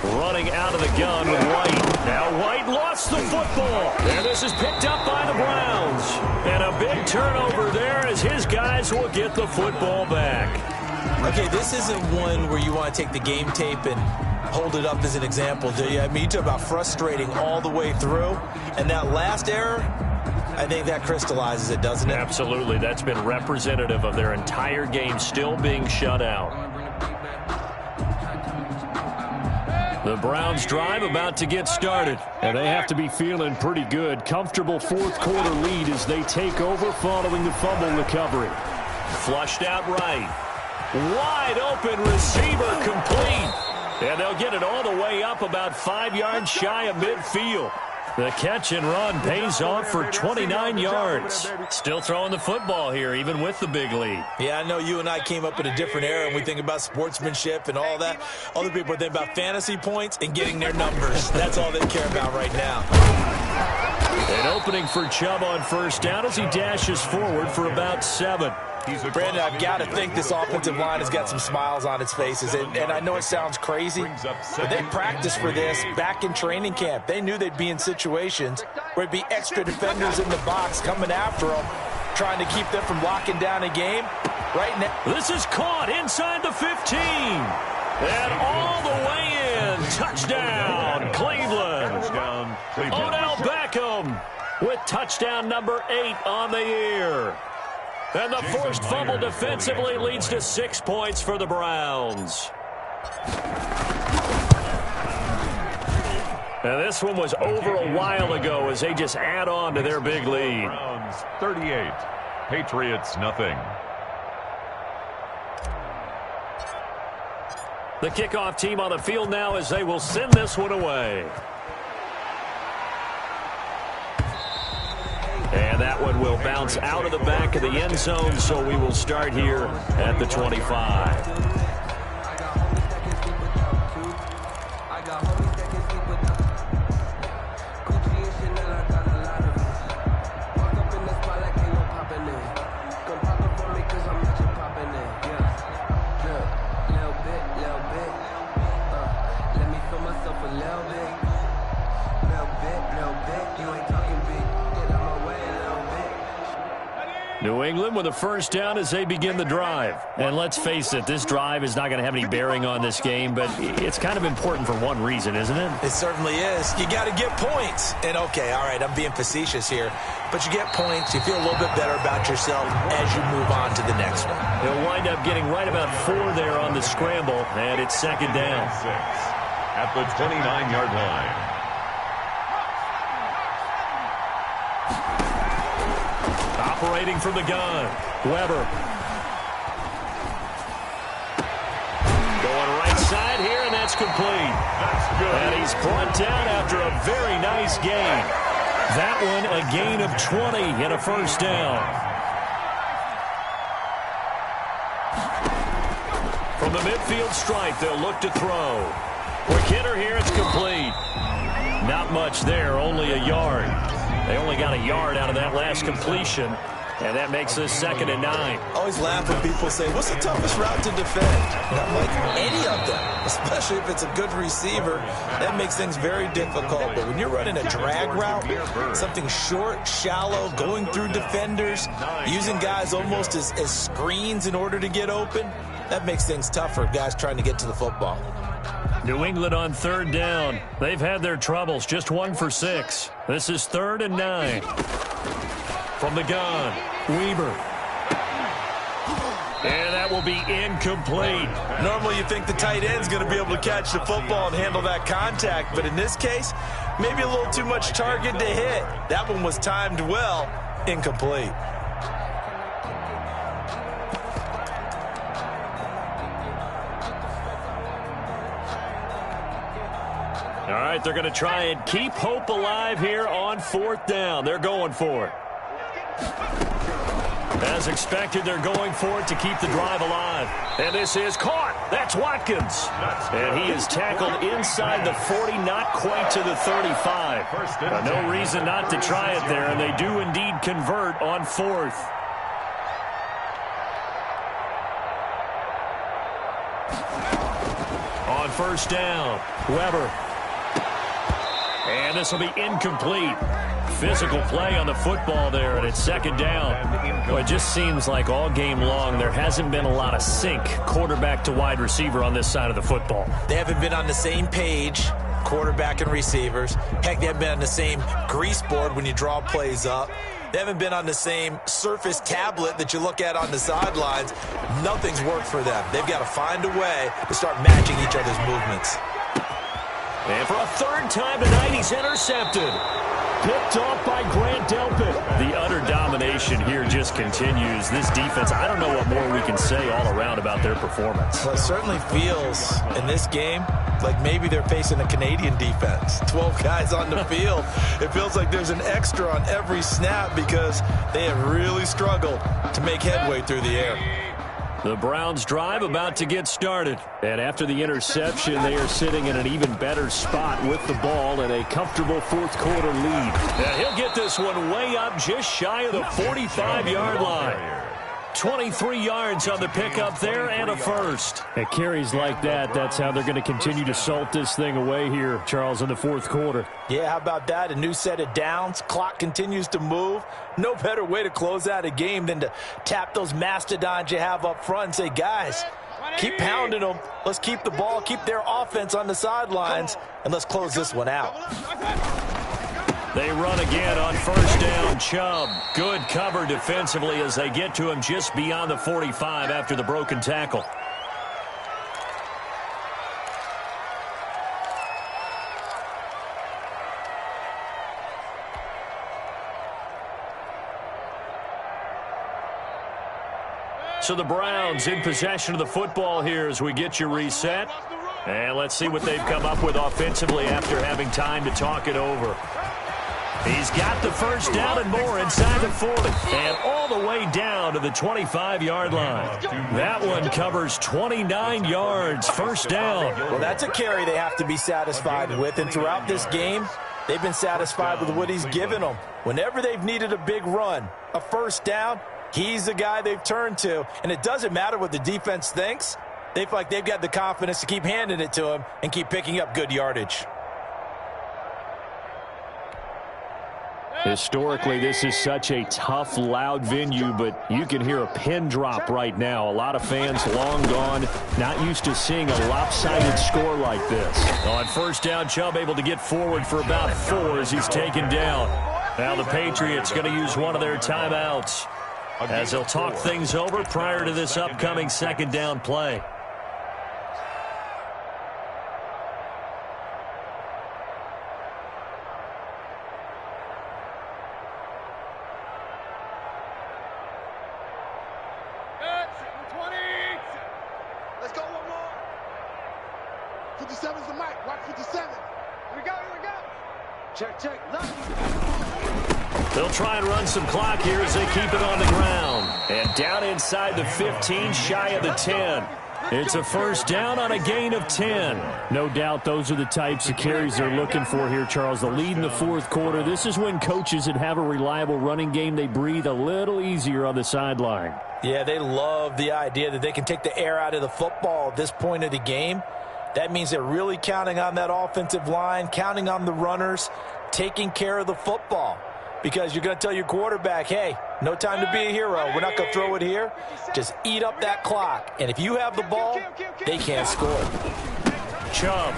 S1: Running out of the gun with White. Now White lost the football. And this is picked up by the Browns. And a big turnover there as his guys will get the football back.
S3: Okay, this isn't one where you want to take the game tape and hold it up as an example, do you? I mean, you talk about frustrating all the way through. And that last error, I think that crystallizes it, doesn't it?
S1: Absolutely. That's been representative of their entire game still being shut out. The Browns drive about to get started. And they have to be feeling pretty good. Comfortable fourth quarter lead as they take over following the fumble recovery. Flushed out right. Wide open receiver complete. And they'll get it all the way up about 5 yards shy of midfield. The catch and run pays off for 29 yards. Still throwing the football here, even with the big lead.
S3: Yeah, I know you and I came up in a different era, and we think about sportsmanship and all that. Other people think about fantasy points and getting their numbers. That's all they care about right now.
S1: An opening for Chubb on first down as he dashes forward for about 7.
S3: Brandon, I've got to think this offensive line has got some smiles on its faces. And I know it sounds crazy, but they practiced for this back in training camp. They knew they'd be in situations where it'd be extra defenders in the box coming after them, trying to keep them from locking down a game. Right now,
S1: this is caught inside the 15. And all the way in. Touchdown, Cleveland. Odell Beckham with touchdown number 8 on the year. And the forced fumble defensively leads to 6 points for the Browns. And this one was over a while ago as they just add on to their big lead.
S2: Browns 38, Patriots nothing.
S1: The kickoff team on the field now as they will send this one away. And that one will bounce out of the back of the end zone, so we will start here at the 25. New England with a first down as they begin the drive. And let's face it, this drive is not going to have any bearing on this game, but it's kind of important for one reason, isn't it?
S3: It certainly is. You got to get points. And, okay, all right, I'm being facetious here, but you get points, you feel a little bit better about yourself as you move on to the next one.
S1: He'll wind up getting right about 4 there on the scramble, and it's second down.
S2: 6 at the 29-yard line.
S1: Operating from the gun, Weber. That's complete.
S2: That's good.
S1: And he's brought down after a very nice gain. That one a gain of 20 and a first down. From the midfield stripe, they'll look to throw. Quick hitter here, it's complete. Not much there, only a yard. They only got a yard out of that last completion, and that makes this 2nd and 9.
S3: Always laugh when people say, what's the toughest route to defend? And I'm like, any of them, especially if it's a good receiver. That makes things very difficult. But when you're running a drag route, something short, shallow, going through defenders, using guys almost as screens in order to get open, that makes things tougher, guys trying to get to the football.
S1: New England on 3rd down. They've had their troubles, just 1 for 6. This is 3rd and 9. From the gun, Weaver. And that will be incomplete.
S3: Normally you think the tight end's going to be able to catch the football and handle that contact, but in this case, maybe a little too much target to hit. That one was timed well, incomplete.
S1: All right, they're going to try and keep hope alive here on 4th down. They're going for it. As expected, they're going for it to keep the drive alive. And this is caught. That's Watkins. And he is tackled inside the 40, not quite to the 35. No reason not to try it there, and they do indeed convert on 4th. On 1st down, Weber. And this will be incomplete. Physical play on the football there, and it's 2nd down. Well, it just seems like all game long there hasn't been a lot of sync quarterback to wide receiver on this side of the football.
S3: They haven't been on the same page, quarterback and receivers. Heck, they haven't been on the same grease board when you draw plays up. They haven't been on the same surface tablet that you look at on the sidelines. Nothing's worked for them. They've got to find a way to start matching each other's movements.
S1: And for a 3rd time tonight, he's intercepted. Picked off by Grant Delpit. The utter domination here just continues. This defense, I don't know what more we can say all around about their performance.
S3: Well, it certainly feels in this game like maybe they're facing a Canadian defense. 12 guys on the field. It feels like there's an extra on every snap because they have really struggled to make headway through the air.
S1: The Browns drive about to get started. And after the interception, they are sitting in an even better spot with the ball and a comfortable 4th quarter lead. And he'll get this one way up just shy of the 45-yard line. 23 yards on the pickup there and a first. At carries like that, that's how they're going to continue to salt this thing away here, Charles, in the 4th quarter.
S3: Yeah, how about that? A new set of downs. Clock continues to move. No better way to close out a game than to tap those mastodons you have up front and say, guys, keep pounding them. Let's keep the ball, keep their offense on the sidelines, and let's close this one out.
S1: They run again on 1st down. Chubb. Good cover defensively as they get to him just beyond the 45 after the broken tackle. So the Browns in possession of the football here as we get you reset. And let's see what they've come up with offensively after having time to talk it over. He's got the first down and more inside the 40. And all the way down to the 25-yard line. That one covers 29 yards. First down.
S3: Well, that's a carry they have to be satisfied with. And throughout this game, they've been satisfied with what he's given them. Whenever they've needed a big run, a first down, he's the guy they've turned to. And it doesn't matter what the defense thinks. They feel like they've got the confidence to keep handing it to him and keep picking up good yardage.
S1: Historically, this is such a tough, loud venue, but you can hear a pin drop right now. A lot of fans long gone, not used to seeing a lopsided score like this. On first down, Chubb able to get forward for about 4 as he's taken down. Now the Patriots going to use one of their timeouts as they'll talk things over prior to this upcoming second down play.
S4: Let's go one more. 57's the mic. Watch 57. Here we go. Check.
S1: They'll try and run some clock here as they keep it on the ground. And down inside the 15, shy of the 10. It's a first down on a gain of 10. No doubt those are the types of carries they're looking for here, Charles. The lead in the fourth quarter. This is when coaches that have a reliable running game, they breathe a little easier on the sideline.
S3: Yeah, they love the idea that they can take the air out of the football at this point of the game. That means they're really counting on that offensive line, counting on the runners, taking care of the football. Because you're going to tell your quarterback, hey, no time to be a hero. We're not going to throw it here. Just eat up that clock. And if you have the ball, they can't score.
S1: Chubb.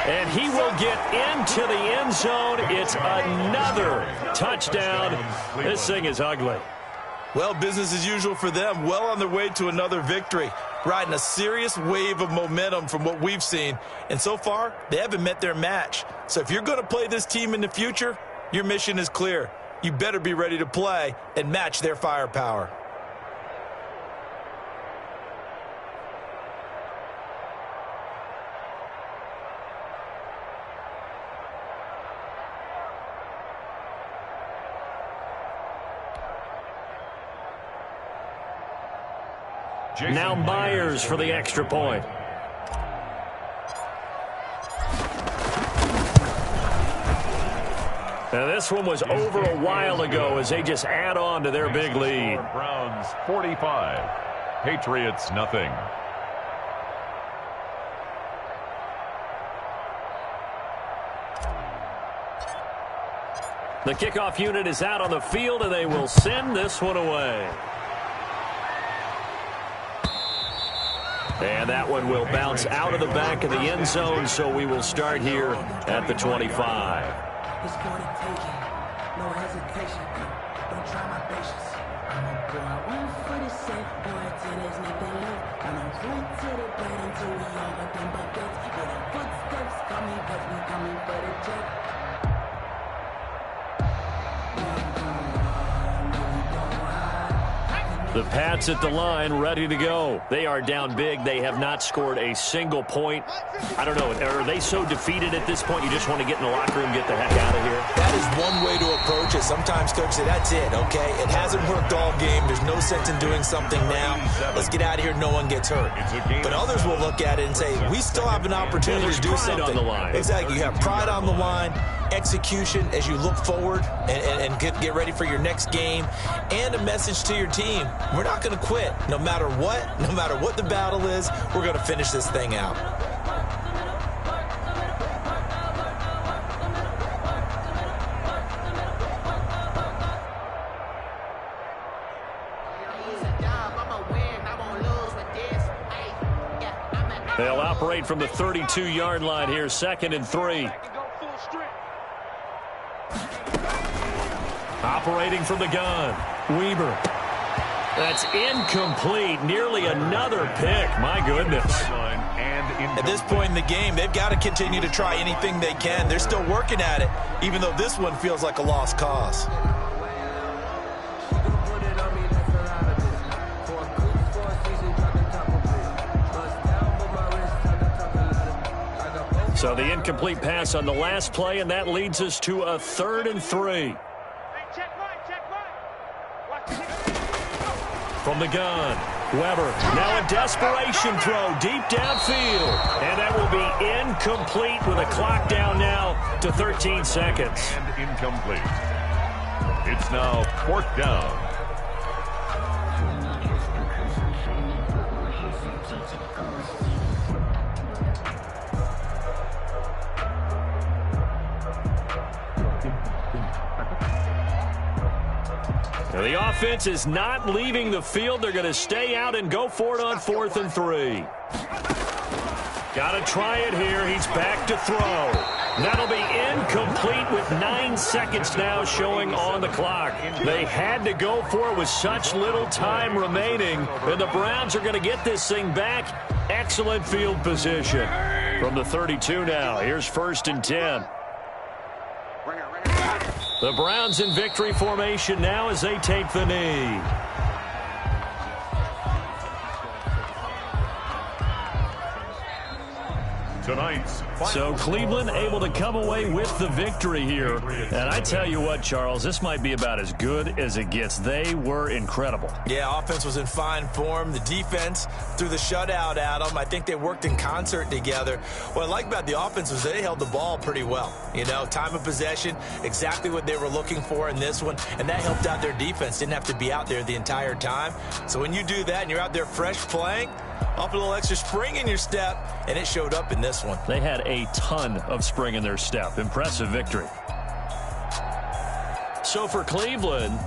S1: And he will get into the end zone. It's another touchdown. This thing is ugly.
S3: Well, business as usual for them. Well on their way to another victory. Riding a serious wave of momentum from what we've seen. And so far, they haven't met their match. So if you're going to play this team in the future, your mission is clear. You better be ready to play and match their firepower.
S1: Now Myers for the extra point. Now this one was over a while ago as they just add on to their big lead.
S2: Browns 45, Patriots nothing.
S1: The kickoff unit is out on the field and they will send this one away. And that one will bounce out of the back of the end zone, so we will start here at the 25.
S6: It's for the taking, no hesitation. Don't try my patience. I'm a boy, one for the safe, boy, till there's nothing left. And I'm run to the bed until we all got them buckets. Where the footsteps coming, cause we coming for the jet.
S1: The Pats at the line, ready to go. They are down big. They have not scored a single point. I don't know, are they so defeated at this point you just want to get in the locker room, get the heck out of here?
S3: That is one way to approach it. Sometimes coaches say, that's it, okay? It hasn't worked all game. There's no sense in doing something now. Let's get out of here. No one gets hurt. But others will look at it and say, we still have an opportunity to do something.
S1: On the line.
S3: Exactly. You have pride on the line, execution as you look forward and get ready for your next game, and a message to your team. We're not going to quit. No matter what the battle is, we're going to finish this thing out.
S1: They'll operate from the 32-yard line here, 2nd and 3. Operating from the gun, Weber. That's incomplete. Nearly another pick. My goodness.
S3: At this point in the game, they've got to continue to try anything they can. They're still working at it, even though this one feels like a lost cause.
S1: So the incomplete pass on the last play, and that leads us to a 3rd and 3. From the gun, Weber. Now a desperation throw deep downfield. And that will be incomplete with a clock down now to 13 seconds.
S2: And incomplete. It's now 4th down.
S1: Now the offense is not leaving the field. They're going to stay out and go for it on 4th and 3. Got to try it here. He's back to throw. That'll be incomplete with 9 seconds now showing on the clock. They had to go for it with such little time remaining. And the Browns are going to get this thing back. Excellent field position. From the 32 now, here's 1st and 10. The Browns in victory formation now as they take the knee.
S2: tonight's final
S1: So Cleveland
S2: score.
S1: able to come away with the victory here. And I tell you what, Charles, this might be about as good as it gets. They were incredible.
S3: Yeah, offense was in fine form. The defense threw the shutout at them. I think they worked in concert together. What I like about the offense was they held the ball pretty well. You know, time of possession, exactly what they were looking for in this one, and that helped out their defense. Didn't have to be out there the entire time. So when you do that and you're out there fresh playing, up a little extra spring in your step, and it showed up in this one.
S1: They had a ton of spring in their step. Impressive victory. So for Cleveland,